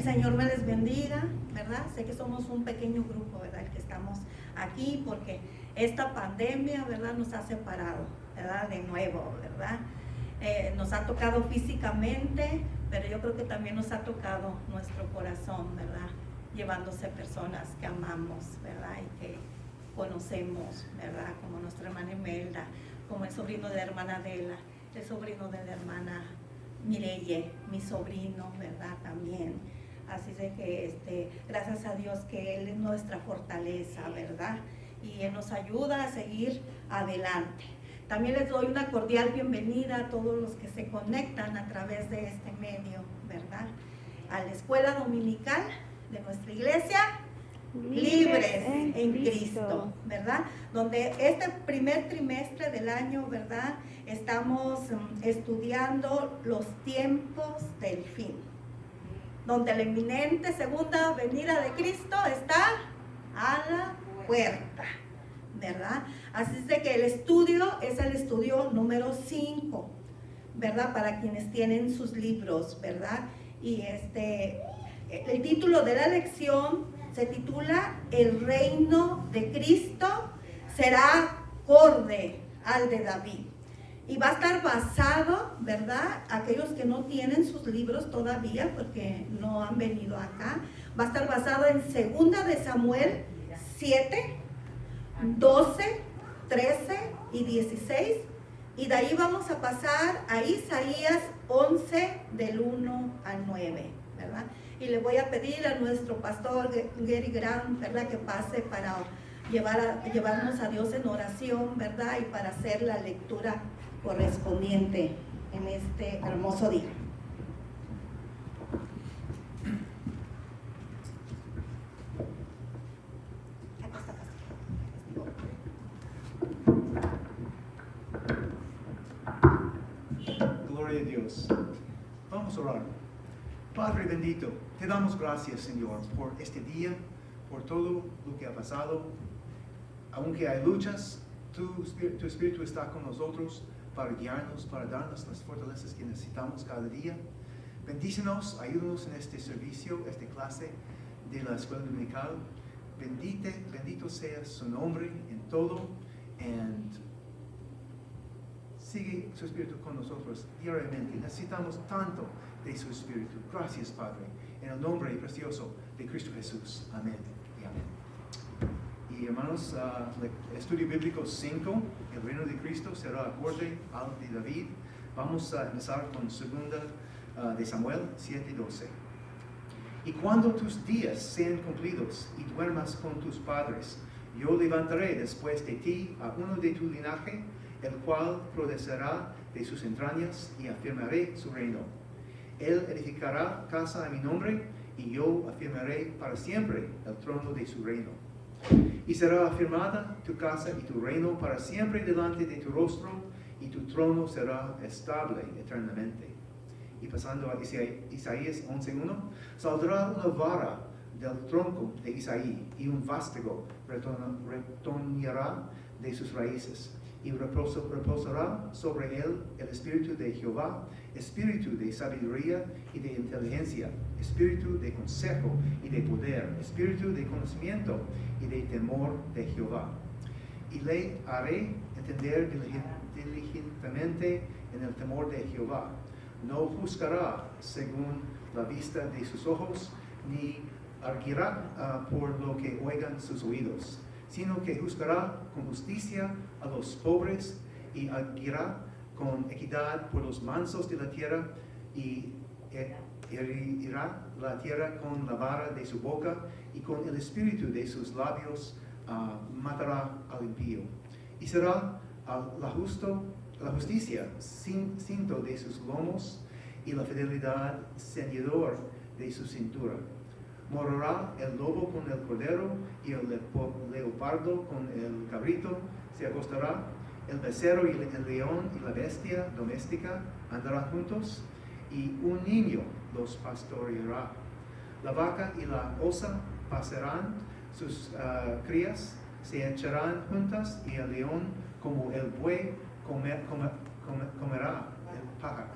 Señor me les bendiga, ¿verdad? Sé que somos un pequeño grupo, ¿verdad? El que estamos aquí porque esta pandemia, ¿verdad? Nos ha separado, ¿verdad? De nuevo, ¿verdad? Nos ha tocado físicamente, pero yo creo que también nos ha tocado nuestro corazón, ¿verdad? Llevándose personas que amamos, ¿verdad? Y que conocemos, ¿verdad? Como nuestra hermana Imelda, como el sobrino de la hermana Adela, el sobrino de la hermana Mirelle, mi sobrino, ¿verdad? También. Así de que gracias a Dios que Él es nuestra fortaleza, ¿verdad? Y Él nos ayuda a seguir adelante. También les doy una cordial bienvenida a todos los que se conectan a través de este medio, ¿verdad? A la escuela dominical de nuestra iglesia, Libres en Cristo, ¿verdad? Donde este primer trimestre del año, ¿verdad? Estamos estudiando los tiempos del fin, donde la inminente segunda venida de Cristo está a la puerta, ¿verdad? Así es de que el estudio es el estudio número 5, ¿verdad? Para quienes tienen sus libros, ¿verdad? Y el título de la lección se titula El reino de Cristo será acorde al de David. Y va a estar basado, ¿verdad? Aquellos que no tienen sus libros todavía, porque no han venido acá, va a estar basado en 2 de Samuel 7, 12, 13 y 16. Y de ahí vamos a pasar a Isaías 11, del 1 al 9, ¿verdad? Y le voy a pedir a nuestro pastor Gary Grant, ¿verdad? Que pase para llevarnos a Dios en oración, ¿verdad? Y para hacer la lectura correspondiente en este hermoso día. Gloria a Dios. Vamos a orar. Padre bendito, te damos gracias, Señor, por este día, por todo lo que ha pasado. Aunque hay luchas, tu Espíritu está con nosotros para guiarnos, para darnos las fortalezas que necesitamos cada día. Bendícenos, ayúdanos en este servicio, esta clase de la escuela dominical. Bendito sea su nombre en todo. Y sigue su Espíritu con nosotros diariamente. Necesitamos tanto de su Espíritu. Gracias, Padre. En el nombre precioso de Cristo Jesús. Amén y amén. Y hermanos, estudio bíblico 5, el reino de Cristo será acorde al de David. Vamos a empezar con 2 de Samuel 7:12. Y cuando tus días sean cumplidos y duermas con tus padres, yo levantaré después de ti a uno de tu linaje, el cual procederá de sus entrañas, y afirmaré su reino. Él edificará casa a mi nombre, y yo afirmaré para siempre el trono de su reino. Y será afirmada tu casa y tu reino para siempre delante de tu rostro, y tu trono será estable eternamente. Y pasando a Isaías 11:1, saldrá una vara del tronco de Isaí, y un vástago retoñará de sus raíces. Y reposará sobre él el espíritu de Jehová, espíritu de sabiduría y de inteligencia, espíritu de consejo y de poder, espíritu de conocimiento y de temor de Jehová. Y le haré entender diligentemente en el temor de Jehová. No juzgará según la vista de sus ojos, ni arguirá por lo que oigan sus oídos, sino que juzgará con justicia a los pobres y arguirá con equidad por los mansos de la tierra, y herirá la tierra con la vara de su boca, y con el espíritu de sus labios matará al impío. Y será la justicia cinto de sus lomos, y la fidelidad ceñidor de su cintura. Morará el lobo con el cordero, y el leopardo con el cabrito. Se acostará el becerro y el león, y la bestia doméstica andarán juntos, y un niño los pastoreará. La vaca y la osa pasarán, sus crías se echarán juntas, y el león como el buey comerá el paja.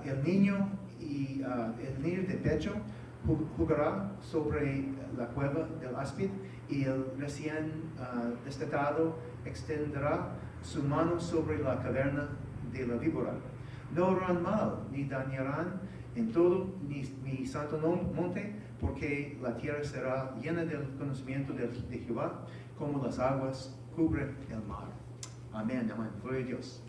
El niño de pecho jugará sobre la cueva del áspid y el recién destetado extenderá su mano sobre la caverna de la víbora. No harán mal, ni dañarán en todo mi santo monte, porque la tierra será llena del conocimiento de Jehová, como las aguas cubren el mar. Amén, amén. Gloria a Dios.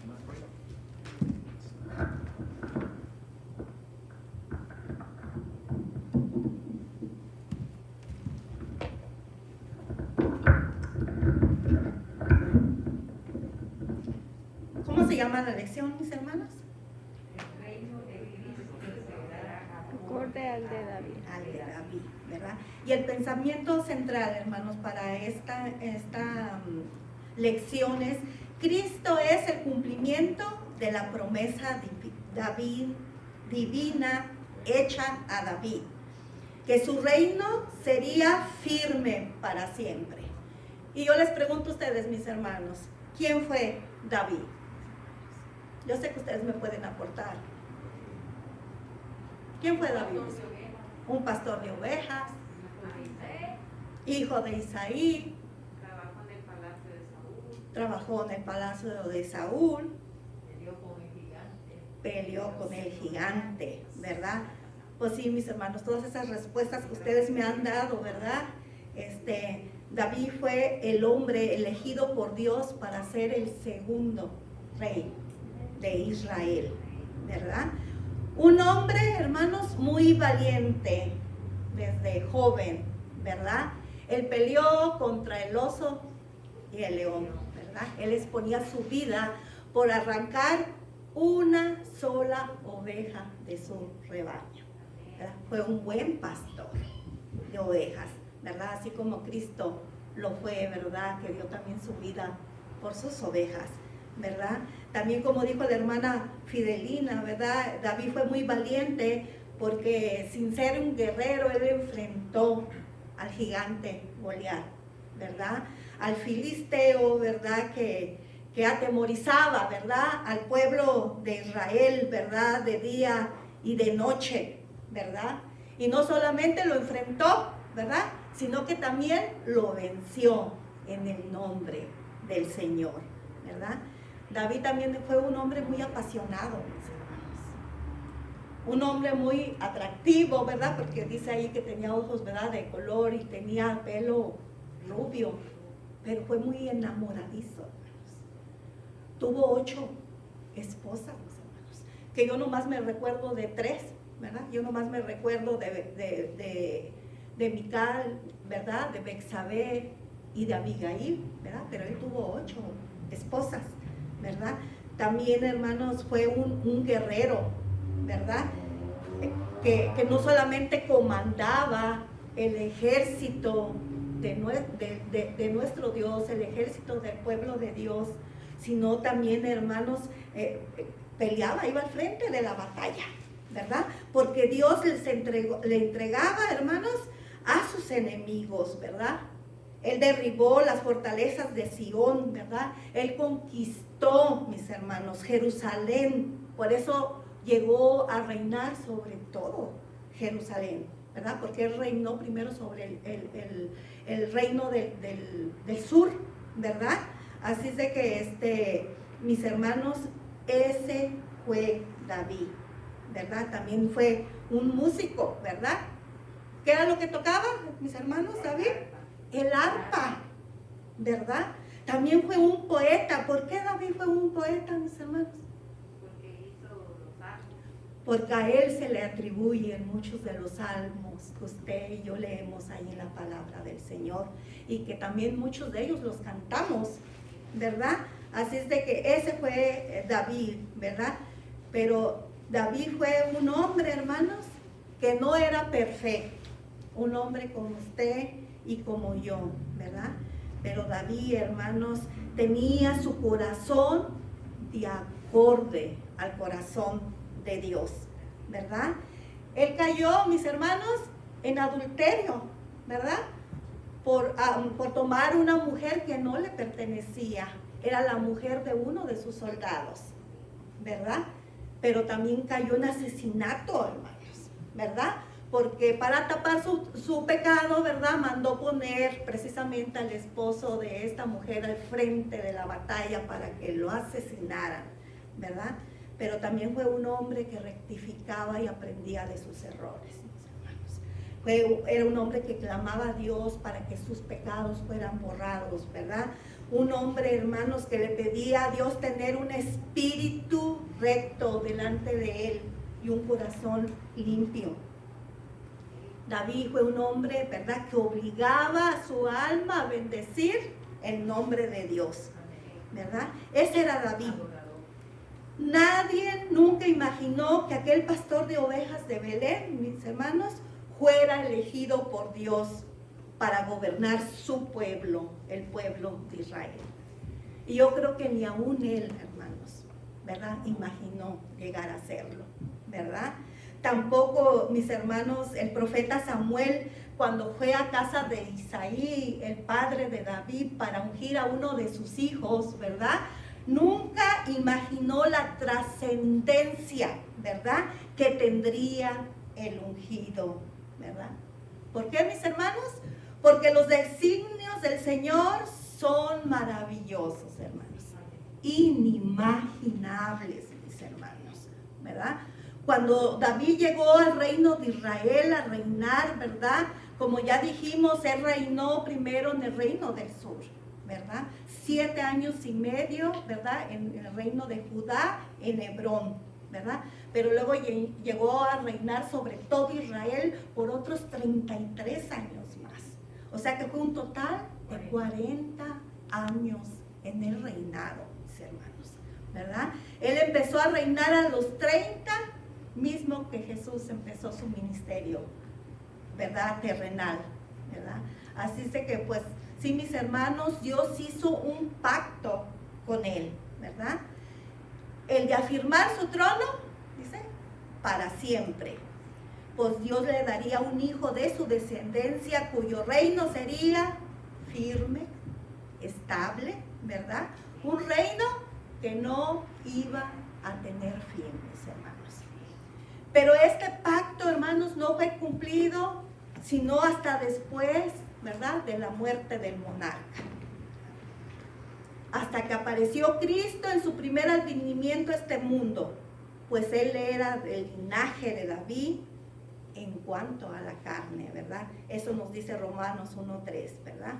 ¿Cómo se llama la lección, mis hermanos? Acorde al de David. Al de David, ¿verdad? Y el pensamiento central, hermanos, para esta lección es: Cristo es el cumplimiento de la promesa divina hecha a David, que su reino sería firme para siempre. Y yo les pregunto a ustedes, mis hermanos, ¿quién fue David? Yo sé que ustedes me pueden aportar. ¿Quién fue David? Un pastor de ovejas, hijo de Isaí, trabajó en el palacio de Saúl, peleó con el gigante, ¿verdad? Pues sí, mis hermanos, todas esas respuestas que ustedes me han dado, ¿verdad? David fue el hombre elegido por Dios para ser el segundo rey de Israel, ¿verdad? Un hombre, hermanos, muy valiente desde joven, ¿verdad? Él peleó contra el oso y el león, ¿verdad? Él exponía su vida por arrancar una sola oveja de su rebaño, ¿verdad? Fue un buen pastor de ovejas, ¿verdad? Así como Cristo lo fue, ¿verdad? Que dio también su vida por sus ovejas, ¿verdad? También, como dijo la hermana Fidelina, ¿verdad? David fue muy valiente porque, sin ser un guerrero, él enfrentó al gigante Goliat, ¿verdad? Al filisteo, ¿verdad? Que atemorizaba, ¿verdad? Al pueblo de Israel, ¿verdad? De día y de noche, ¿verdad? Y no solamente lo enfrentó, ¿verdad? Sino que también lo venció en el nombre del Señor, ¿verdad? David también fue un hombre muy apasionado, mis hermanos. Un hombre muy atractivo, ¿verdad? Porque dice ahí que tenía ojos, ¿verdad? De color y tenía pelo rubio, pero fue muy enamoradizo, hermanos. Tuvo 8 esposas, mis hermanos, que yo nomás me recuerdo de 3, ¿verdad? Yo nomás me recuerdo de Mical, ¿verdad? De Bexabé y de Abigail, ¿verdad? Pero él tuvo 8 esposas, ¿verdad? También, hermanos, fue un guerrero, ¿verdad? Que no solamente comandaba el ejército de nuestro Dios, el ejército del pueblo de Dios, sino también, hermanos, peleaba, iba al frente de la batalla, ¿verdad? Porque Dios le entregaba, hermanos, a sus enemigos, ¿verdad? Él derribó las fortalezas de Sión, ¿verdad? Él conquistó, mis hermanos, Jerusalén. Por eso llegó a reinar sobre todo Jerusalén, ¿verdad? Porque él reinó primero sobre el reino del sur, ¿verdad? Así es de que, mis hermanos, ese fue David, ¿verdad? También fue un músico, ¿verdad? ¿Qué era lo que tocaba, mis hermanos, David? El arpa, ¿verdad? También fue un poeta. ¿Por qué David fue un poeta, mis hermanos? Porque hizo los salmos. Porque a él se le atribuyen muchos de los salmos que usted y yo leemos ahí en la palabra del Señor, y que también muchos de ellos los cantamos, ¿verdad? Así es de que ese fue David, ¿verdad? Pero David fue un hombre, hermanos, que no era perfecto, un hombre como usted y como yo, ¿verdad? Pero David, hermanos, tenía su corazón de acorde al corazón de Dios, ¿verdad? Él cayó, mis hermanos, en adulterio, ¿verdad? Por tomar una mujer que no le pertenecía. Era la mujer de uno de sus soldados, ¿verdad? Pero también cayó en asesinato, hermanos, ¿verdad? porque para tapar su pecado, ¿verdad? Mandó poner precisamente al esposo de esta mujer al frente de la batalla para que lo asesinaran, ¿verdad? Pero también fue un hombre que rectificaba y aprendía de sus errores, mis hermanos. Era un hombre que clamaba a Dios para que sus pecados fueran borrados, ¿verdad? Un hombre, hermanos, que le pedía a Dios tener un espíritu recto delante de él y un corazón limpio. David fue un hombre, ¿verdad?, que obligaba a su alma a bendecir el nombre de Dios, ¿verdad? Ese era David. Nadie nunca imaginó que aquel pastor de ovejas de Belén, mis hermanos, fuera elegido por Dios para gobernar su pueblo, el pueblo de Israel. Y yo creo que ni aún él, hermanos, ¿verdad?, imaginó llegar a hacerlo, ¿verdad? Tampoco, mis hermanos, el profeta Samuel, cuando fue a casa de Isaí, el padre de David, para ungir a uno de sus hijos, ¿verdad?, nunca imaginó la trascendencia, ¿verdad?, que tendría el ungido, ¿verdad? ¿Por qué, mis hermanos? Porque los designios del Señor son maravillosos, hermanos, inimaginables, mis hermanos, ¿verdad? Cuando David llegó al reino de Israel a reinar, ¿verdad? Como ya dijimos, él reinó primero en el reino del sur, ¿verdad? 7 años y medio, ¿verdad? En el reino de Judá, en Hebrón, ¿verdad? Pero luego llegó a reinar sobre todo Israel por otros 33 años más. O sea que fue un total de 40 años en el reinado, mis hermanos, ¿verdad? Él empezó a reinar a los 30, mismo que Jesús empezó su ministerio, ¿verdad?, terrenal, ¿verdad? Así es de que, pues, sí, mis hermanos, Dios hizo un pacto con él, ¿verdad? El de afirmar su trono, dice, para siempre. Pues Dios le daría un hijo de su descendencia cuyo reino sería firme, estable, ¿verdad? Un reino que no iba a tener fin, mis hermanos. Pero este pacto, hermanos, no fue cumplido sino hasta después, ¿verdad?, de la muerte del monarca. Hasta que apareció Cristo en su primer advenimiento a este mundo, pues él era del linaje de David en cuanto a la carne, ¿verdad? Eso nos dice Romanos 1:3, ¿verdad?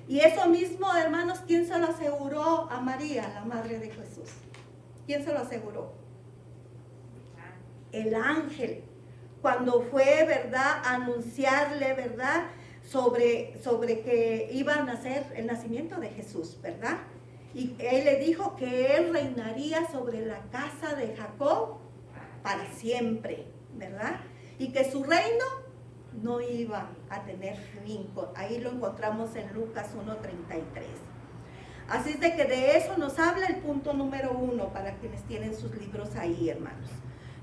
Y eso mismo, hermanos, ¿quién se lo aseguró a María, la madre de Jesús? ¿Quién se lo aseguró? El ángel, cuando fue, ¿verdad?, a anunciarle, ¿verdad?, sobre que iba a nacer el nacimiento de Jesús, ¿verdad? Y él le dijo que él reinaría sobre la casa de Jacob para siempre, ¿verdad? Y que su reino no iba a tener fin. Ahí lo encontramos en Lucas 1:33. Así es de que de eso nos habla el punto número 1 para quienes tienen sus libros ahí, hermanos.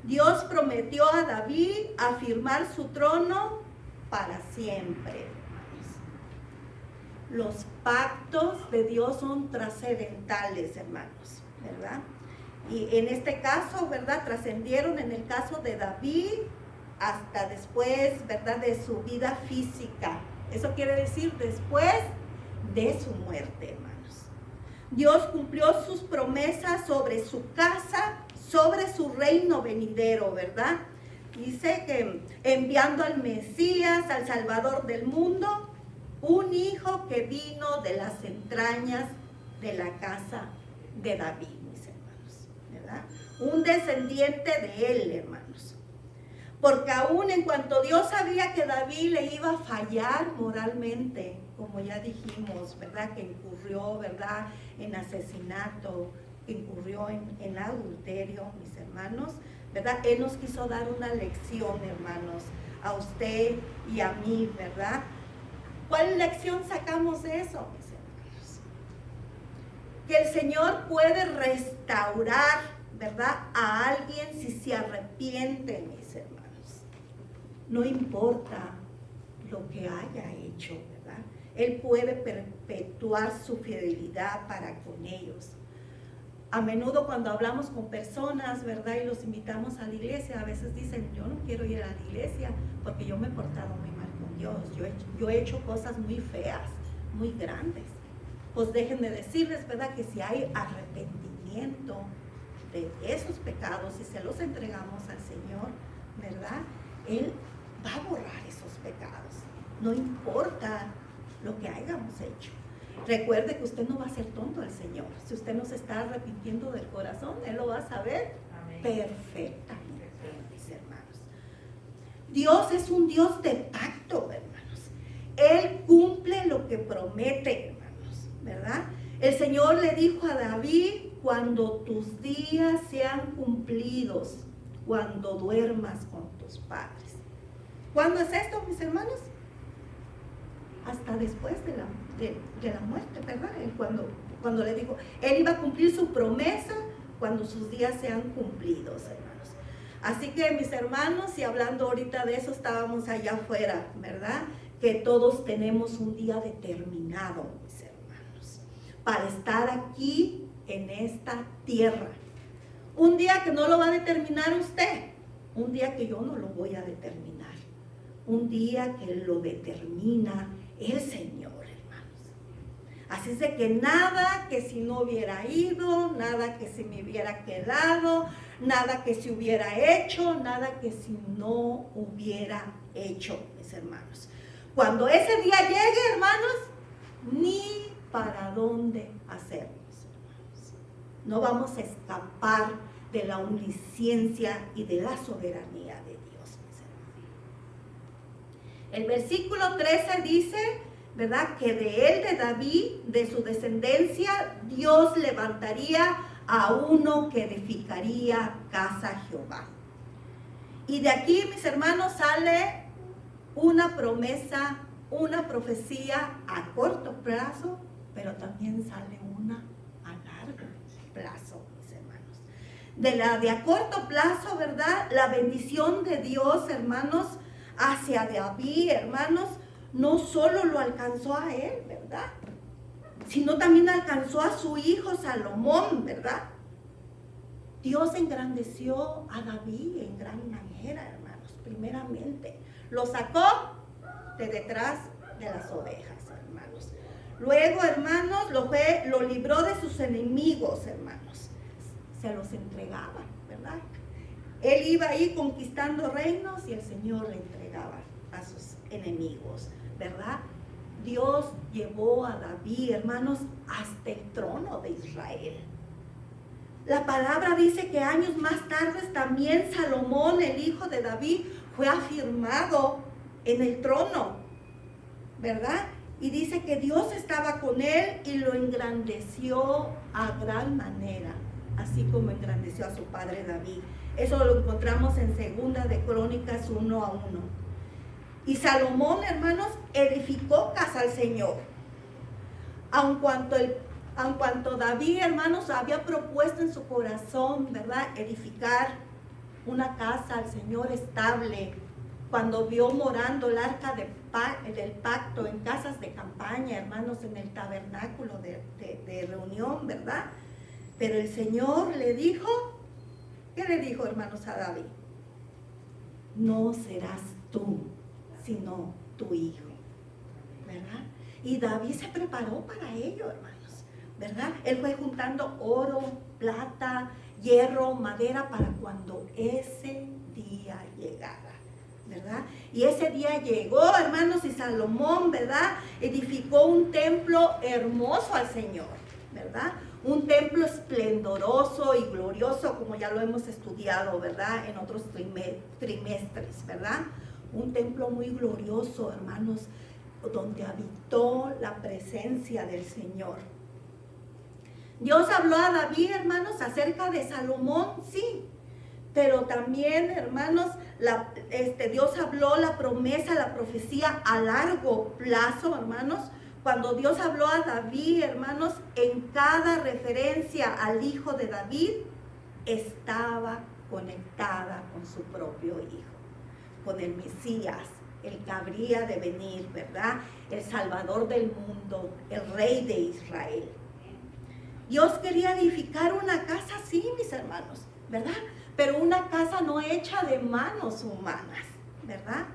Dios prometió a David afirmar su trono para siempre, hermanos. Los pactos de Dios son trascendentales, hermanos, ¿verdad? Y en este caso, ¿verdad?, trascendieron en el caso de David hasta después, ¿verdad?, de su vida física. Eso quiere decir después de su muerte, hermanos. Dios cumplió sus promesas sobre su casa, sobre su reino venidero, ¿verdad? Dice que enviando al Mesías, al Salvador del mundo, un hijo que vino de las entrañas de la casa de David, mis hermanos, ¿verdad? Un descendiente de él, hermanos. Porque aún en cuanto Dios sabía que David le iba a fallar moralmente, como ya dijimos, ¿verdad?, que incurrió, ¿verdad?, en asesinato, que incurrió en adulterio, mis hermanos, ¿verdad? Él nos quiso dar una lección, hermanos, a usted y a mí, ¿verdad? ¿Cuál lección sacamos de eso, mis hermanos? Que el Señor puede restaurar, ¿verdad?, a alguien si se arrepiente, mis hermanos. No importa lo que haya hecho, ¿verdad? Él puede perpetuar su fidelidad para con ellos. A menudo cuando hablamos con personas, ¿verdad? Y los invitamos a la iglesia, a veces dicen, yo no quiero ir a la iglesia porque yo me he portado muy mal con Dios. Yo he hecho cosas muy feas, muy grandes. Pues déjenme decirles, ¿verdad? Que si hay arrepentimiento de esos pecados y se los entregamos al Señor, ¿verdad? Él va a borrar esos pecados. No importa lo que hayamos hecho. Recuerde que usted no va a ser tonto al Señor. Si usted no se está arrepintiendo del corazón, Él lo va a saber perfectamente, mis hermanos. Dios es un Dios de pacto, hermanos. Él cumple lo que promete, hermanos, ¿verdad? El Señor le dijo a David, cuando tus días sean cumplidos, cuando duermas con tus padres. ¿Cuándo es esto, mis hermanos? Hasta después de la muerte, ¿verdad? Él cuando le dijo, Él iba a cumplir su promesa cuando sus días sean cumplidos, hermanos. Así que, mis hermanos, y hablando ahorita de eso, estábamos allá afuera, ¿verdad? Que todos tenemos un día determinado, mis hermanos, para estar aquí en esta tierra. Un día que no lo va a determinar usted, un día que yo no lo voy a determinar, un día que lo determina el Señor, hermanos. Así es de que nada que si no hubiera ido, nada que si me hubiera quedado, nada que si hubiera hecho, nada que si no hubiera hecho, mis hermanos. Cuando ese día llegue, hermanos, ni para dónde hacernos, hermanos. No vamos a escapar de la omnisciencia y de la soberanía de Dios, mis hermanos. El versículo 13 dice, ¿verdad? Que de él, de David, de su descendencia, Dios levantaría a uno que edificaría casa a Jehová. Y de aquí, mis hermanos, sale una promesa, una profecía a corto plazo, pero también sale una a largo plazo, mis hermanos. De a corto plazo, ¿verdad? La bendición de Dios, hermanos, hacia David, hermanos, no solo lo alcanzó a él, ¿verdad? Sino también alcanzó a su hijo Salomón, ¿verdad? Dios engrandeció a David en gran manera, hermanos, primeramente. Lo sacó de detrás de las ovejas, hermanos. Luego, hermanos, lo libró de sus enemigos, hermanos. Se los entregaba, ¿verdad? Él iba ahí conquistando reinos y el Señor le entregaba a sus enemigos, ¿verdad? Dios llevó a David, hermanos, hasta el trono de Israel. La palabra dice que años más tarde también Salomón, el hijo de David, fue afirmado en el trono, ¿verdad? Y dice que Dios estaba con él y lo engrandeció a gran manera, así como engrandeció a su padre David. Eso lo encontramos en 2 de Crónicas 1:1. Y Salomón, hermanos, edificó casa al Señor. Aun cuanto David, hermanos, había propuesto en su corazón, ¿verdad?, edificar una casa al Señor estable, cuando vio morando el arca del pacto en casas de campaña, hermanos, en el tabernáculo de reunión, ¿verdad? Pero el Señor le dijo, ¿qué le dijo, hermanos, a David? No serás tú, sino tu hijo, ¿verdad? Y David se preparó para ello, hermanos, ¿verdad? Él fue juntando oro, plata, hierro, madera para cuando ese día llegara, ¿verdad? Y ese día llegó, hermanos, y Salomón, ¿verdad?, edificó un templo hermoso al Señor, ¿verdad? Un templo esplendoroso y glorioso, como ya lo hemos estudiado, ¿verdad?, en otros trimestres, ¿verdad? Un templo muy glorioso, hermanos, donde habitó la presencia del Señor. Dios habló a David, hermanos, acerca de Salomón, sí, pero también, hermanos, Dios habló la promesa, la profecía a largo plazo, hermanos. Cuando Dios habló a David, hermanos, en cada referencia al hijo de David, estaba conectada con su propio hijo, con el Mesías, el que habría de venir, ¿verdad? El Salvador del mundo, el Rey de Israel. Dios quería edificar una casa así, mis hermanos, ¿verdad? Pero una casa no hecha de manos humanas, ¿verdad?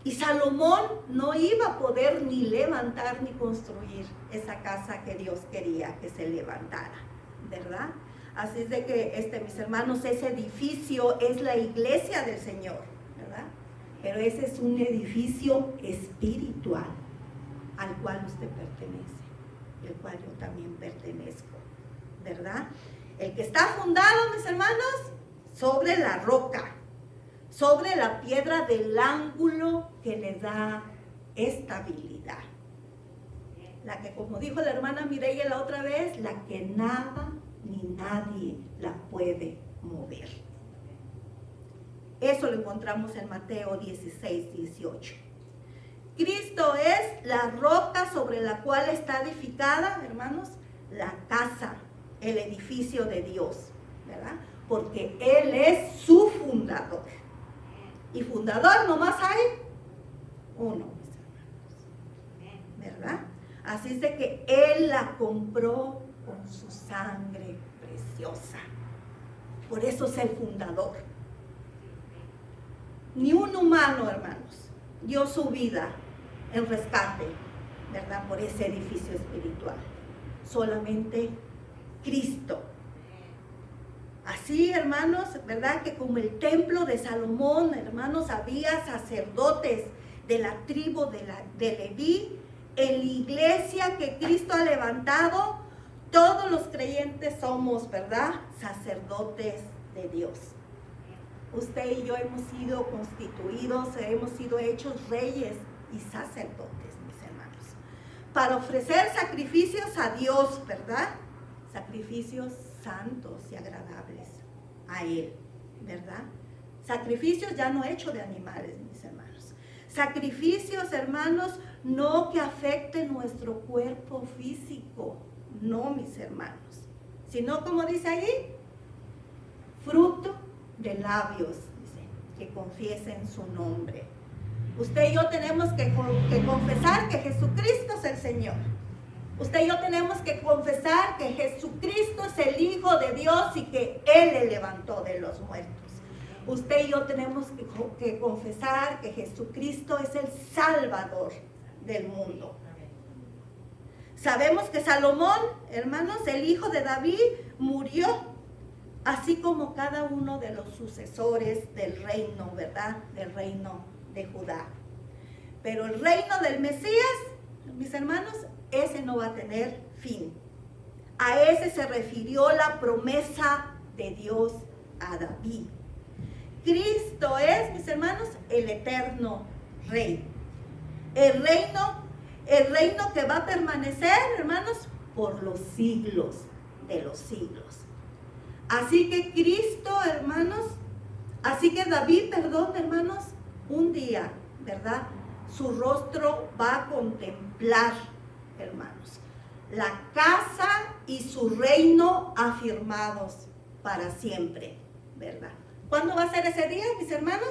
Y Salomón no iba a poder ni levantar ni construir esa casa que Dios quería que se levantara, ¿verdad? Así es de que, mis hermanos, ese edificio es la iglesia del Señor, ¿verdad? Pero ese es un edificio espiritual al cual usted pertenece, el cual yo también pertenezco, ¿verdad? El que está fundado, mis hermanos, sobre la roca, sobre la piedra del ángulo que le da estabilidad. La que, como dijo la hermana Mireya la otra vez, la que nada ni nadie la puede mover. Eso lo encontramos en Mateo 16, 18. Cristo es la roca sobre la cual está edificada, hermanos, la casa, el edificio de Dios, ¿verdad? Porque Él es su fundador. Y fundador nomás hay uno, mis hermanos, ¿verdad? Así es de que Él la compró con su sangre preciosa. Por eso es el fundador. Ni un humano, hermanos, dio su vida en rescate, ¿verdad? Por ese edificio espiritual. Solamente Cristo. Así, hermanos, ¿verdad? Que como el templo de Salomón, hermanos, había sacerdotes de la tribu de Leví, en la iglesia que Cristo ha levantado, todos los creyentes somos, ¿verdad? Sacerdotes de Dios. Usted y yo hemos sido constituidos, hemos sido hechos reyes y sacerdotes, mis hermanos, para ofrecer sacrificios a Dios, ¿verdad? Sacrificios santos y agradables a Él, ¿verdad? Sacrificios ya no hechos de animales, mis hermanos. Sacrificios, hermanos, no que afecten nuestro cuerpo físico, no, mis hermanos, sino, como dice ahí, fruto de labios, dice, que confiesen su nombre. Usted y yo tenemos que confesar que Jesucristo es el Señor. Usted y yo tenemos que confesar que Jesucristo es el Hijo de Dios y que Él le levantó de los muertos. Usted y yo tenemos que confesar que Jesucristo es el Salvador del mundo. Sabemos que Salomón, hermanos, el hijo de David, murió, así como cada uno de los sucesores del reino, ¿verdad? Del reino de Judá. Pero el reino del Mesías, mis hermanos, ese no va a tener fin. A ese se refirió la promesa de Dios a David. Cristo es, mis hermanos, el eterno rey. El reino que va a permanecer, hermanos, por los siglos de los siglos. Así que Cristo, hermanos, así que David, perdón, hermanos, un día, ¿verdad? Su rostro va a contemplar, hermanos, la casa y su reino afirmados para siempre, ¿verdad? ¿Cuándo va a ser ese día, mis hermanos?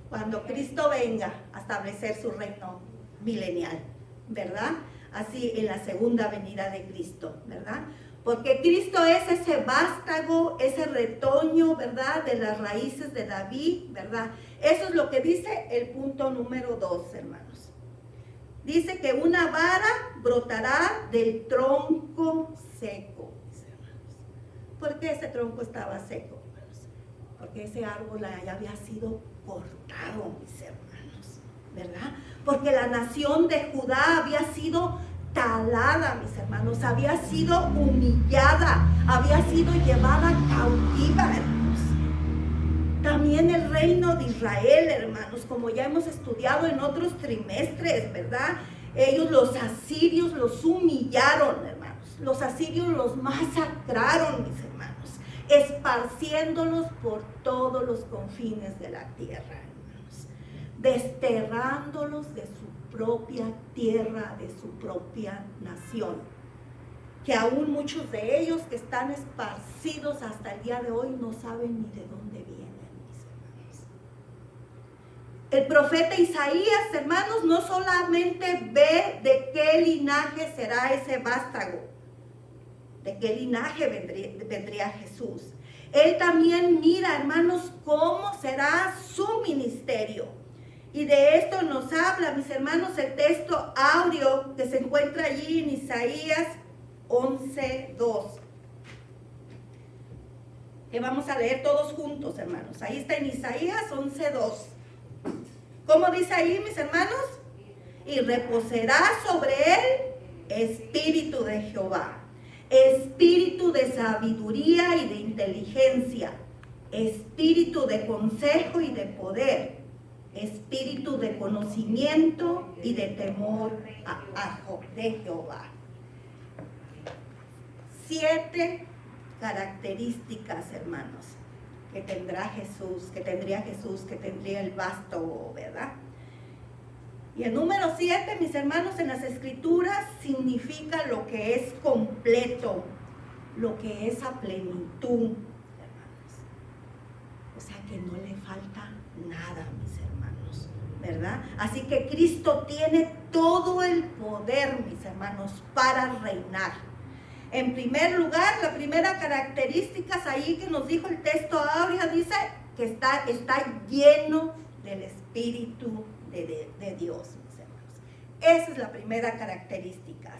Cuando Cristo venga a establecer su reino milenial, ¿verdad? Así en la segunda venida de Cristo, ¿verdad? Porque Cristo es ese vástago, ese retoño, ¿verdad? De las raíces de David, ¿verdad? Eso es lo que dice el punto número 2, hermanos. Dice que una vara brotará del tronco seco, mis hermanos. ¿Por qué ese tronco estaba seco, hermanos? Porque ese árbol ya había sido cortado, mis hermanos, ¿verdad? Porque la nación de Judá había sido talada, mis hermanos, había sido humillada, había sido llevada cautiva, hermanos. También el reino de Israel, hermanos, como ya hemos estudiado en otros trimestres, ¿verdad? Ellos, los asirios, los humillaron, hermanos. Los asirios los masacraron, mis hermanos, esparciéndolos por todos los confines de la tierra, hermanos, desterrándolos de su propia tierra, de su propia nación, que aún muchos de ellos que están esparcidos hasta el día de hoy no saben ni de dónde vienen, mis hermanos. El profeta Isaías, hermanos, no solamente ve de qué linaje será ese vástago, de qué linaje vendría Jesús. Él también mira, hermanos, cómo será su ministerio. Y de esto nos habla, mis hermanos, el texto áureo que se encuentra allí en Isaías 11:2. Que vamos a leer todos juntos, hermanos. Ahí está en Isaías 11:2. ¿Cómo dice ahí, mis hermanos? Y reposará sobre él espíritu de Jehová, espíritu de sabiduría y de inteligencia, espíritu de consejo y de poder, espíritu de conocimiento y de temor de Jehová. 7 características, hermanos, que tendría Jesús, que tendría el vástago, ¿verdad? Y el número 7, mis hermanos, en las Escrituras significa lo que es completo, lo que es a plenitud, hermanos. O sea que no le falta nada, mis hermanos, ¿verdad? Así que Cristo tiene todo el poder, mis hermanos, para reinar. En primer lugar, la primera característica ahí que nos dijo el texto áureo dice que está lleno del Espíritu de Dios, mis hermanos. Esa es la primera característica.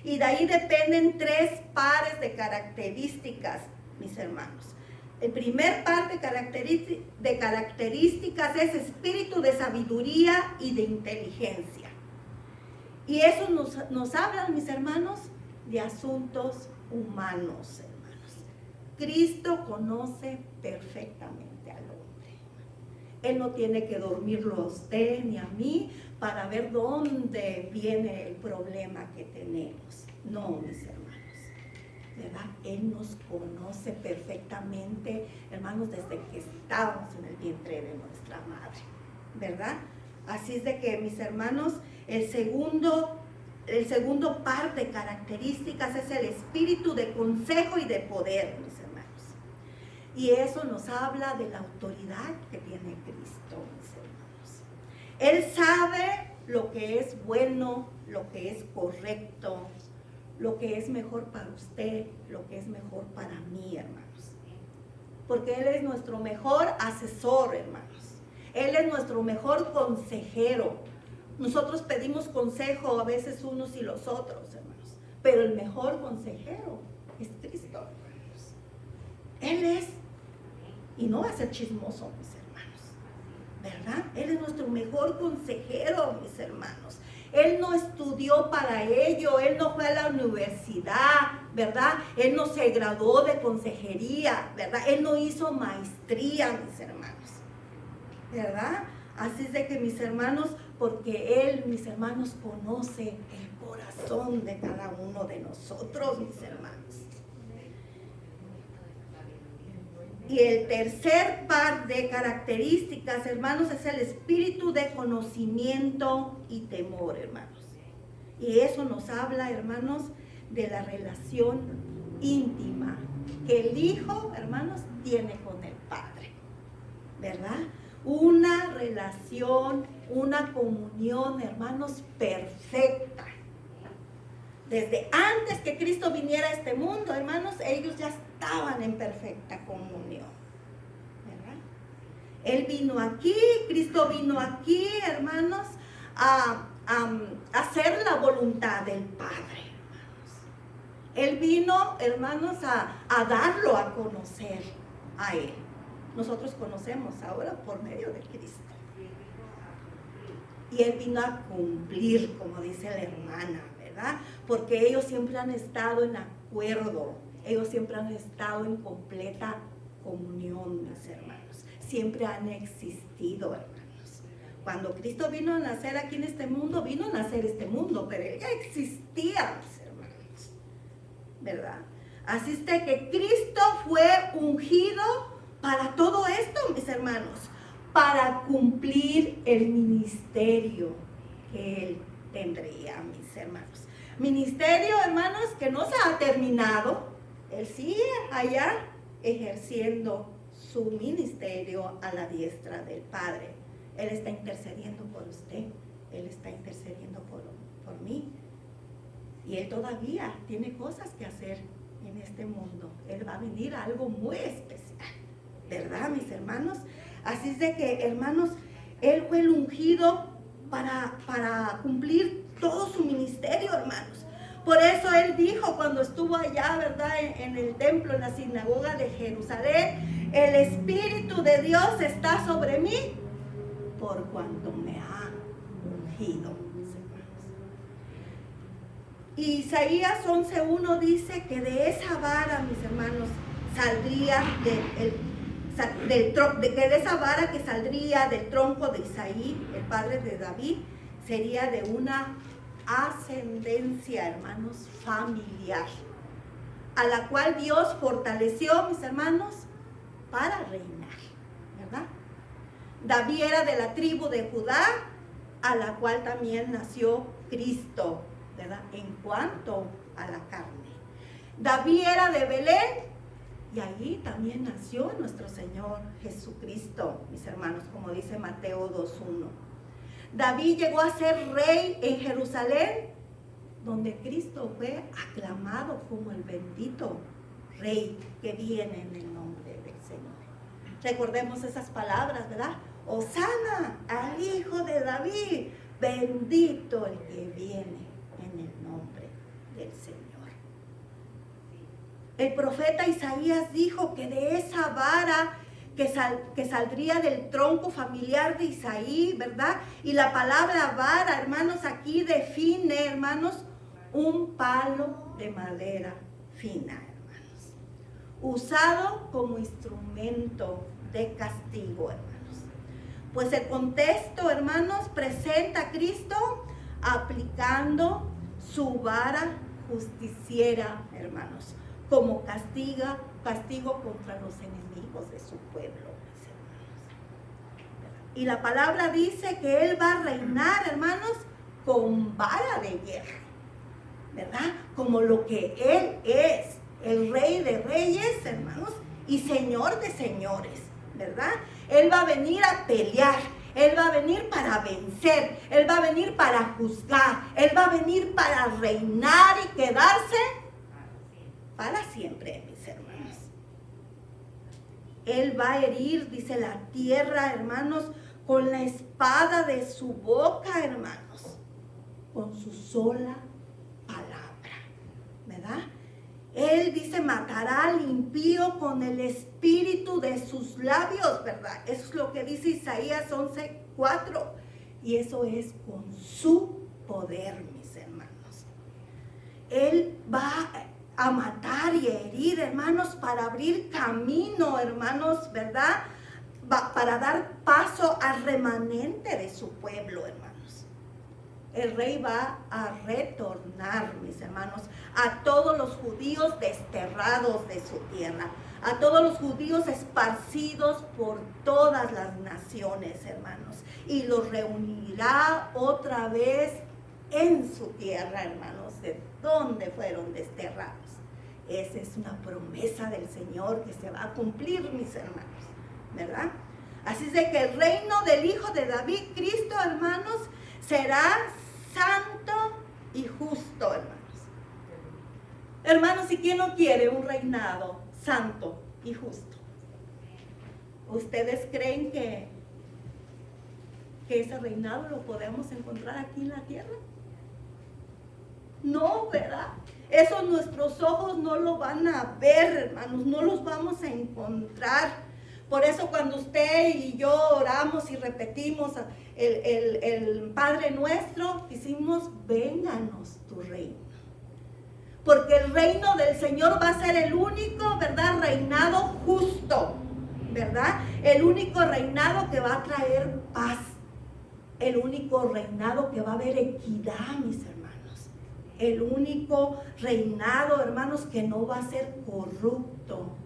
Y de ahí dependen 3 pares de características, mis hermanos. El primer par de características es espíritu de sabiduría y de inteligencia. Y eso nos habla, mis hermanos, de asuntos humanos, hermanos. Cristo conoce perfectamente al hombre. Él no tiene que dormirlo a usted ni a mí para ver dónde viene el problema que tenemos. No, mis hermanos, ¿verdad? Él nos conoce perfectamente, hermanos, desde que estábamos en el vientre de nuestra madre, ¿verdad? Así es de que, mis hermanos, el segundo par de características es el espíritu de consejo y de poder, mis hermanos. Y eso nos habla de la autoridad que tiene Cristo, mis hermanos. Él sabe lo que es bueno, lo que es correcto, lo que es mejor para usted, lo que es mejor para mí, hermanos. Porque Él es nuestro mejor asesor, hermanos. Él es nuestro mejor consejero. Nosotros pedimos consejo a veces unos y los otros, hermanos. Pero el mejor consejero es Cristo, hermanos. Él es, y no va a ser chismoso, mis hermanos, ¿verdad? Él es nuestro mejor consejero, mis hermanos. Él no estudió para ello, Él no fue a la universidad, ¿verdad? Él no se graduó de consejería, ¿verdad? Él no hizo maestría, mis hermanos, ¿verdad? Así es de que, mis hermanos, porque Él, mis hermanos, conoce el corazón de cada uno de nosotros, mis hermanos. Y el tercer par de características, hermanos, es el espíritu de conocimiento y temor, hermanos. Y eso nos habla, hermanos, de la relación íntima que el Hijo, hermanos, tiene con el Padre, ¿verdad? Una relación, una comunión, hermanos, perfecta. Desde antes que Cristo viniera a este mundo, hermanos, ellos ya estaban en perfecta comunión, ¿verdad? Él vino aquí, Cristo vino aquí, hermanos, a hacer la voluntad del Padre, hermanos. Él vino, hermanos, a darlo a conocer a Él. Nosotros conocemos ahora por medio de Cristo. Y Él vino a cumplir, como dice la hermana, ¿verdad? Porque ellos siempre han estado en acuerdo, ellos siempre han estado en completa comunión, mis hermanos. Siempre han existido, hermanos. Cuando Cristo vino a nacer aquí en este mundo, vino a nacer este mundo, pero Él ya existía, mis hermanos, ¿verdad? Así es de que Cristo fue ungido para todo esto, mis hermanos, para cumplir el ministerio que Él tendría, mis hermanos. Ministerio, hermanos, que no se ha terminado. Él sigue allá ejerciendo su ministerio a la diestra del Padre. Él está intercediendo por usted, Él está intercediendo por mí. Y Él todavía tiene cosas que hacer en este mundo. Él va a venir a algo muy especial, ¿verdad, mis hermanos? Así es de que, hermanos, Él fue el ungido para cumplir todo su ministerio, hermanos. Por eso Él dijo cuando estuvo allá, ¿verdad? En el templo, en la sinagoga de Jerusalén, el Espíritu de Dios está sobre mí por cuanto me ha ungido, mis hermanos. Y Isaías 11:1 dice que de esa vara, mis hermanos, saldría que de esa vara que saldría del tronco de Isaí, el padre de David, sería de una ascendencia, hermanos, familiar, a la cual Dios fortaleció, mis hermanos, para reinar, ¿verdad? David era de la tribu de Judá, a la cual también nació Cristo, ¿verdad? En cuanto a la carne. David era de Belén, y allí también nació nuestro Señor Jesucristo, mis hermanos, como dice Mateo 2:1. David llegó a ser rey en Jerusalén, donde Cristo fue aclamado como el bendito rey que viene en el nombre del Señor. Recordemos esas palabras, ¿verdad? Hosana al Hijo de David, bendito el que viene en el nombre del Señor. El profeta Isaías dijo que de esa vara que saldría del tronco familiar de Isaí, ¿verdad? Y la palabra vara, hermanos, aquí define, hermanos, un palo de madera fina, hermanos, usado como instrumento de castigo, hermanos. Pues el contexto, hermanos, presenta a Cristo aplicando su vara justiciera, hermanos, como castigo contra los enemigos de su pueblo, mis hermanos. Y la palabra dice que Él va a reinar, hermanos, con vara de hierro, ¿verdad? Como lo que Él es, el Rey de Reyes, hermanos, y Señor de Señores, ¿verdad? Él va a venir a pelear, Él va a venir para vencer, Él va a venir para juzgar, Él va a venir para reinar y quedarse para siempre, mis hermanos. Él va a herir, dice, la tierra, hermanos, con la espada de su boca, hermanos, con su sola palabra, ¿verdad? Él dice, matará al impío con el espíritu de sus labios, ¿verdad? Eso es lo que dice Isaías 11:4. Y eso es con su poder, mis hermanos. Él va a matar y a herir, hermanos, para abrir camino, hermanos, ¿verdad? Para dar paso al remanente de su pueblo, hermanos. El rey va a retornar, mis hermanos, a todos los judíos desterrados de su tierra, a todos los judíos esparcidos por todas las naciones, hermanos, y los reunirá otra vez en su tierra, hermanos, de donde fueron desterrados. Esa es una promesa del Señor que se va a cumplir, mis hermanos, ¿verdad? Así es de que el reino del Hijo de David, Cristo, hermanos, será santo y justo, hermanos. Hermanos, ¿y quién no quiere un reinado santo y justo? ¿Ustedes creen que ese reinado lo podemos encontrar aquí en la tierra? No, ¿verdad? Eso nuestros ojos no lo van a ver, hermanos, no los vamos a encontrar. Por eso cuando usted y yo oramos y repetimos el Padre Nuestro, decimos, vénganos tu reino. Porque el reino del Señor va a ser el único, ¿verdad? Reinado justo, ¿verdad? El único reinado que va a traer paz. El único reinado que va a haber equidad, mis hermanos. El único reinado, hermanos, que no va a ser corrupto.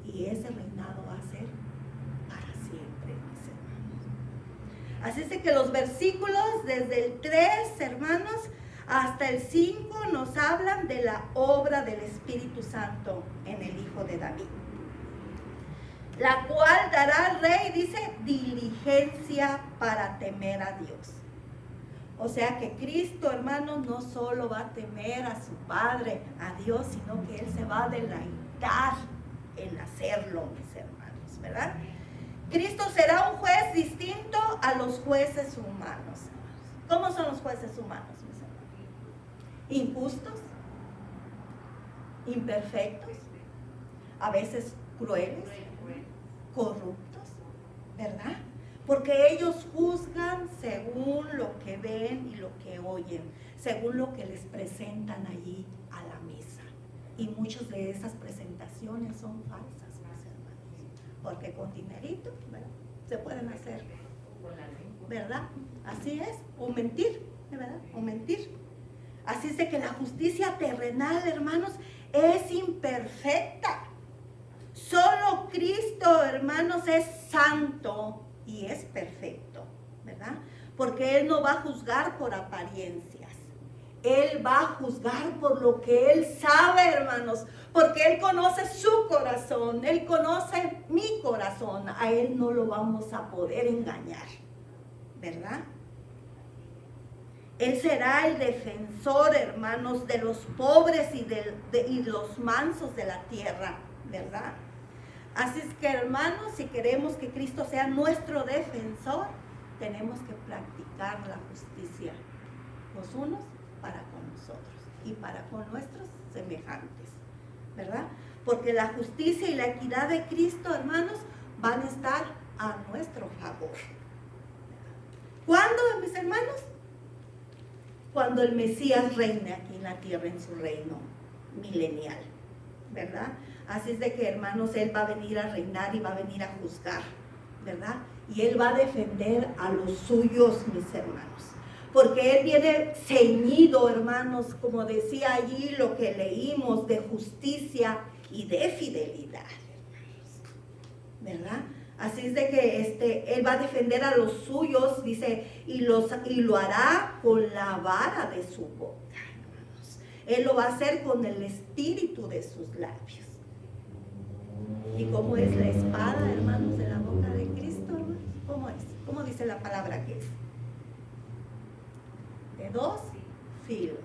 Y ese reinado va a ser para siempre, mis hermanos. Así es que los versículos desde el 3, hermanos, hasta el 5 nos hablan de la obra del Espíritu Santo en el Hijo de David. la cual dará al rey, dice, diligencia para temer a Dios. O sea que Cristo, hermanos, no solo va a temer a su Padre, a Dios, sino que Él se va a deleitar en hacerlo, mis hermanos, ¿verdad? Cristo será un juez distinto a los jueces humanos. ¿Cómo son los jueces humanos, mis hermanos? Injustos, imperfectos, a veces crueles, corruptos, ¿verdad? Porque ellos juzgan según lo que ven y lo que oyen, según lo que les presentan allí a la mesa. Y muchas de esas presentaciones son falsas, mis hermanos, porque con dinerito, ¿verdad?, se pueden hacer, ¿verdad? Así es, o mentir, ¿verdad? O mentir. Así es de que la justicia terrenal, hermanos, es imperfecta. Solo Cristo, hermanos, es santo y es perfecto, ¿verdad? Porque Él no va a juzgar por apariencias. Él va a juzgar por lo que Él sabe, hermanos, porque Él conoce su corazón, Él conoce mi corazón. A Él no lo vamos a poder engañar, ¿verdad? Él será el defensor, hermanos, de los pobres y los mansos de la tierra, ¿verdad? Así es que, hermanos, si queremos que Cristo sea nuestro defensor, tenemos que practicar la justicia, los unos para con nosotros y para con nuestros semejantes, ¿verdad? Porque la justicia y la equidad de Cristo, hermanos, van a estar a nuestro favor. ¿Cuándo, mis hermanos? Cuando el Mesías reine aquí en la tierra en su reino milenial, ¿verdad? Así es de que, hermanos, Él va a venir a reinar y va a venir a juzgar, ¿verdad? Y Él va a defender a los suyos, mis hermanos. Porque Él viene ceñido, hermanos, como decía allí lo que leímos, de justicia y de fidelidad, hermanos, ¿verdad? Así es de que Él va a defender a los suyos, dice, y lo hará con la vara de su boca, hermanos. Él lo va a hacer con el espíritu de sus labios. ¿Y cómo es la espada, hermanos, de la boca de Cristo, hermanos? ¿Cómo es? ¿Cómo dice la palabra que es? De dos filos,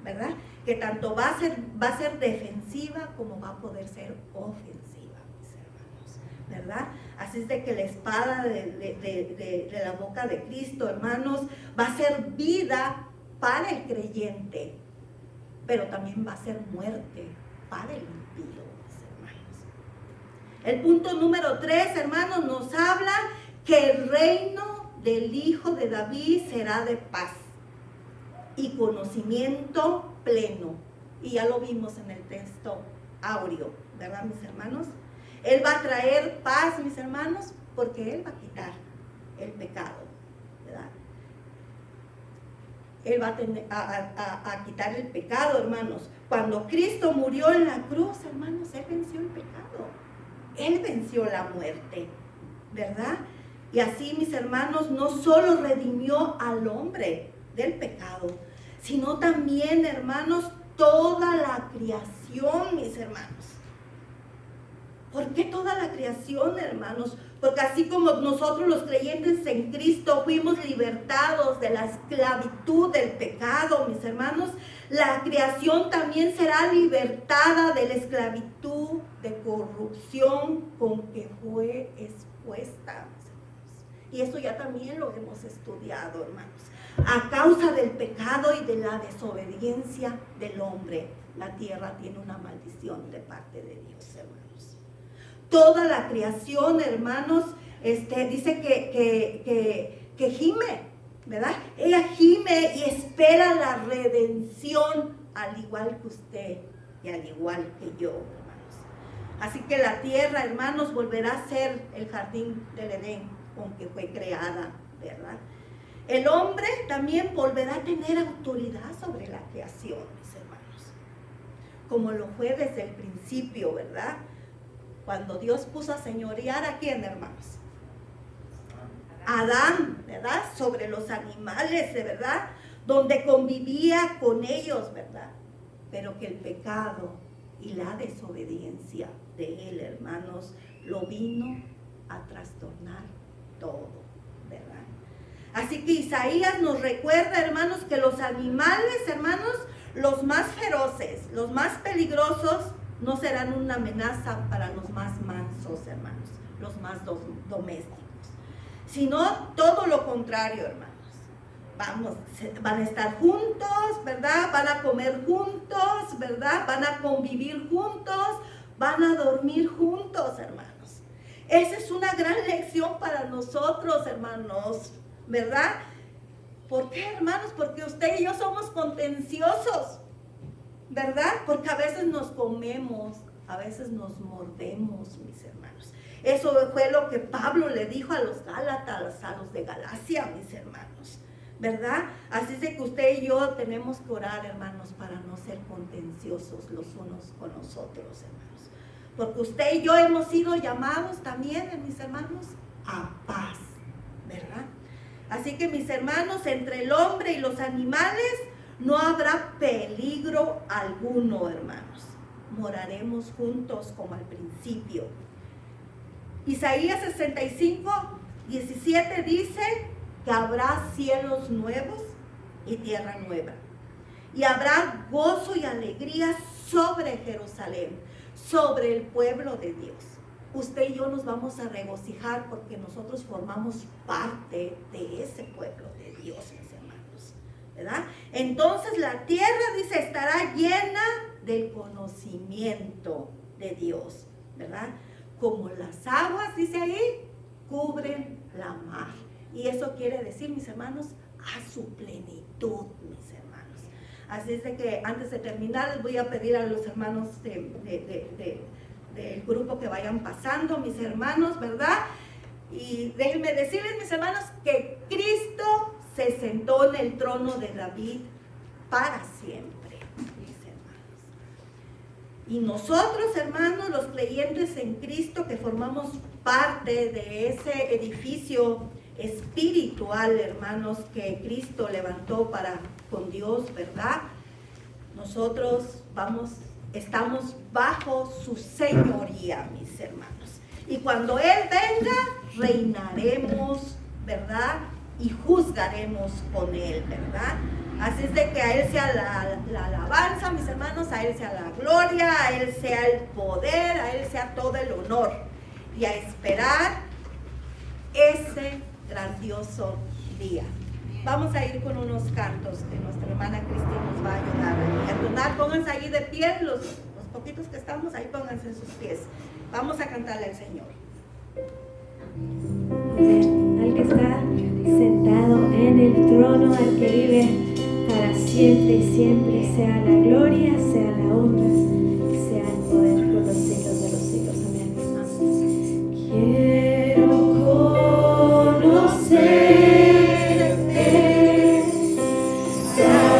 ¿verdad? Que tanto va a ser defensiva como va a poder ser ofensiva, mis hermanos, ¿verdad? Así es de que la espada de la boca de Cristo, hermanos, va a ser vida para el creyente, pero también va a ser muerte para el impío, mis hermanos. El punto número 3, hermanos, nos habla que el reino del Hijo de David será de paz y conocimiento pleno. Y ya lo vimos en el texto áureo, ¿verdad, mis hermanos? Él va a traer paz, mis hermanos, porque Él va a quitar el pecado, ¿verdad? Él va a quitar el pecado, hermanos. Cuando Cristo murió en la cruz, hermanos, Él venció el pecado. Él venció la muerte, ¿verdad? Y así, mis hermanos, no solo redimió al hombre del pecado, sino también, hermanos, toda la creación, mis hermanos. ¿Por qué toda la creación, hermanos? Porque así como nosotros los creyentes en Cristo fuimos libertados de la esclavitud del pecado, mis hermanos, la creación también será libertada de la esclavitud de corrupción con que fue expuesta. Y eso ya también lo hemos estudiado, hermanos. A causa del pecado y de la desobediencia del hombre, la tierra tiene una maldición de parte de Dios, hermanos. Toda la creación, hermanos, dice que gime, ¿verdad? Ella gime y espera la redención, al igual que usted y al igual que yo, hermanos. Así que la tierra, hermanos, volverá a ser el jardín del Edén con que fue creada, ¿verdad? El hombre también volverá a tener autoridad sobre la creación, mis hermanos, como lo fue desde el principio, ¿verdad? Cuando Dios puso a señorear a quién, hermanos, Adán, ¿verdad? Sobre los animales, ¿verdad? Donde convivía con ellos, ¿verdad? Pero que el pecado Y la desobediencia de él, hermanos, lo vino a trastornar todo, ¿verdad? Así que Isaías nos recuerda, hermanos, que los animales, hermanos, los más feroces, los más peligrosos, no serán una amenaza para los más mansos, hermanos, los más domésticos, sino todo lo contrario, hermanos. Van a estar juntos, ¿verdad? Van a comer juntos, ¿verdad? Van a convivir juntos, van a dormir juntos, hermanos. Esa es una gran lección para nosotros, hermanos, ¿verdad? ¿Por qué, hermanos? Porque usted y yo somos contenciosos, ¿verdad? Porque a veces nos comemos, a veces nos mordemos, mis hermanos. Eso fue lo que Pablo le dijo a los Gálatas, a los de Galacia, mis hermanos, ¿verdad? Así es de que usted y yo tenemos que orar, hermanos, para no ser contenciosos los unos con los otros, hermanos. Porque usted y yo hemos sido llamados también, mis hermanos, a paz, ¿verdad? Así que, mis hermanos, entre el hombre y los animales no habrá peligro alguno, hermanos. Moraremos juntos como al principio. Isaías 65, 17 dice que habrá cielos nuevos y tierra nueva. Y habrá gozo y alegría sobre Jerusalén, sobre el pueblo de Dios. Usted y yo nos vamos a regocijar porque nosotros formamos parte de ese pueblo de Dios, mis hermanos, ¿verdad? Entonces la tierra, dice, estará llena del conocimiento de Dios, ¿verdad? Como las aguas, dice ahí, cubren la mar. Y eso quiere decir, mis hermanos, a su plenitud, mis hermanos. Así es de que antes de terminar les voy a pedir a los hermanos del grupo que vayan pasando, mis hermanos, ¿verdad? Y déjenme decirles, mis hermanos, que Cristo se sentó en el trono de David para siempre, mis hermanos. Y nosotros, hermanos, los creyentes en Cristo, que formamos parte de ese edificio espiritual, hermanos, que Cristo levantó para con Dios, ¿verdad? Nosotros estamos bajo su señoría, mis hermanos. Y cuando Él venga, reinaremos, ¿verdad? Y juzgaremos con Él, ¿verdad? Así es de que a Él sea la alabanza, mis hermanos, a Él sea la gloria, a Él sea el poder, a Él sea todo el honor. Y a esperar ese grandioso día. Vamos a ir con unos cantos que nuestra hermana Cristi nos va a ayudar a entonar. Pónganse ahí de pie, los poquitos que estamos ahí, pónganse en sus pies. Vamos a cantarle al Señor. Al que está sentado en el trono, al que vive para siempre y siempre, sea la gloria, sea la honra, sea el poder por los siglos de los siglos. Amén. Quiero conocer. Sea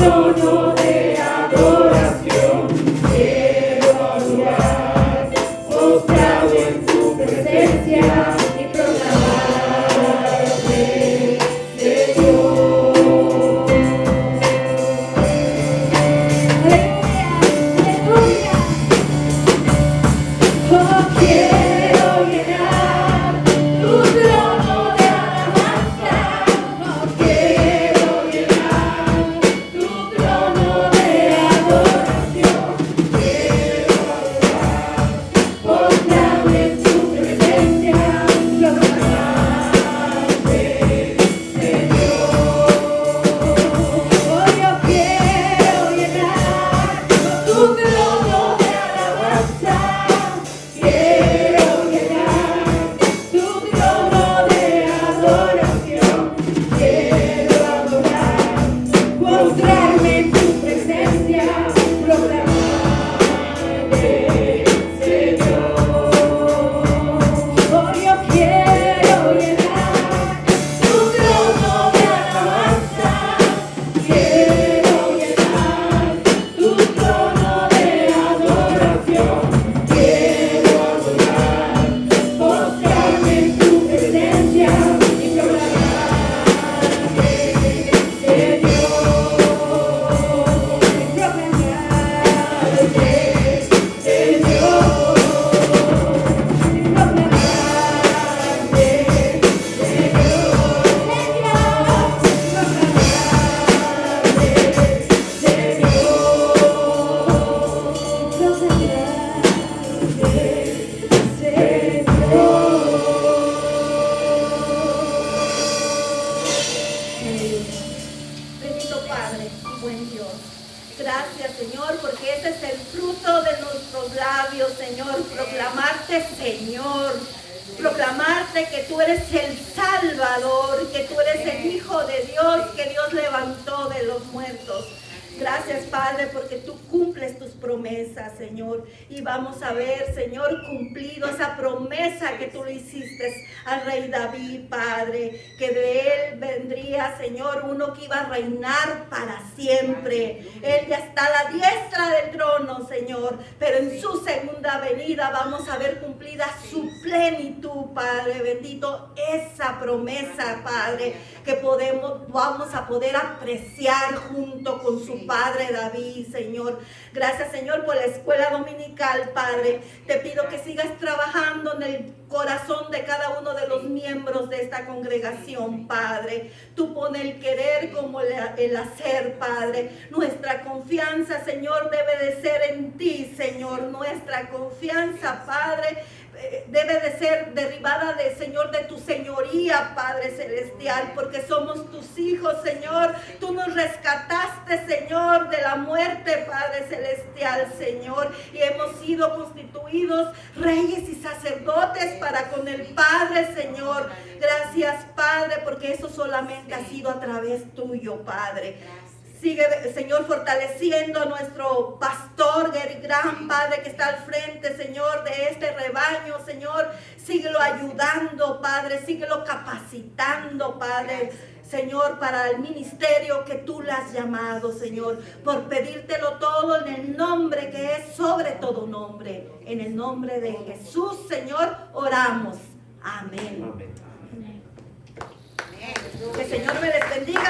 trono de adoración quiero adorar, postrado en tu presencia y proclamarte, Señor. Aleluya, aleluya. Oh, quiero llenar tu trono de alabanza. Oh, quiero llenar tu trono de adoración. Quiero adorar, postrado en tu presencia, proclamarte, Señor. Oh, yo quiero llenar tu trono de alabanza. Quiero llenar tu trono de adoración. Quiero adorar, postrarme en tu presencia, proclamarte, Señor. Oh, yo quiero llenar tu trono de alabanza. Quiero llenar tu trono de adoración. Quiero adorar, postrarme en tu presencia y proclamarte, Señor. Proclamarte, Señor. Proclamarte, Bendito Padre y buen Dios. Gracias, Señor, porque ese es el fruto de nuestros labios, Señor. Proclamarte, Señor. Proclamarte que tú eres el Salvador, que tú eres el Hijo de Dios, que Dios levantó de los muertos. Gracias, Padre, porque tú cumples tus promesas, Señor. Y vamos a ver, Señor, cumplido esa promesa que tú le hiciste al rey David, Padre, que de él vendría, Señor, uno que iba a reinar para siempre. Él ya está a la diestra del trono, Señor, pero en su segunda venida vamos a ver cumplida su plenitud, Padre bendito, esa promesa, Padre, que vamos a poder apreciar junto con su Padre David, Señor. Gracias, Señor, por la escuela dominical, Padre. Te pido que sigas trabajando en el corazón de cada uno de los miembros de esta congregación, Padre. Tú pones el querer como el hacer, Padre. Nuestra confianza, Señor, debe de ser en ti, Señor. Nuestra confianza, Padre, debe de ser derivada de, Señor, de tu señoría, Padre celestial, porque somos tus hijos, Señor. Tú nos rescataste, Señor, de la muerte, Padre celestial, Señor, y hemos sido constituidos reyes y sacerdotes para con el Padre, Señor. Gracias, Padre, porque eso solamente ha sido a través tuyo, Padre. Sigue, Señor, fortaleciendo a nuestro pastor Gary Graham, Padre, que está al frente, Señor, de este rebaño, Señor. Síguelo ayudando, Padre. Síguelo capacitando, Padre. Señor, para el ministerio que tú le has llamado, Señor. Por pedírtelo todo en el nombre que es sobre todo nombre. En el nombre de Jesús, Señor, oramos. Amén. Que el Señor me les bendiga.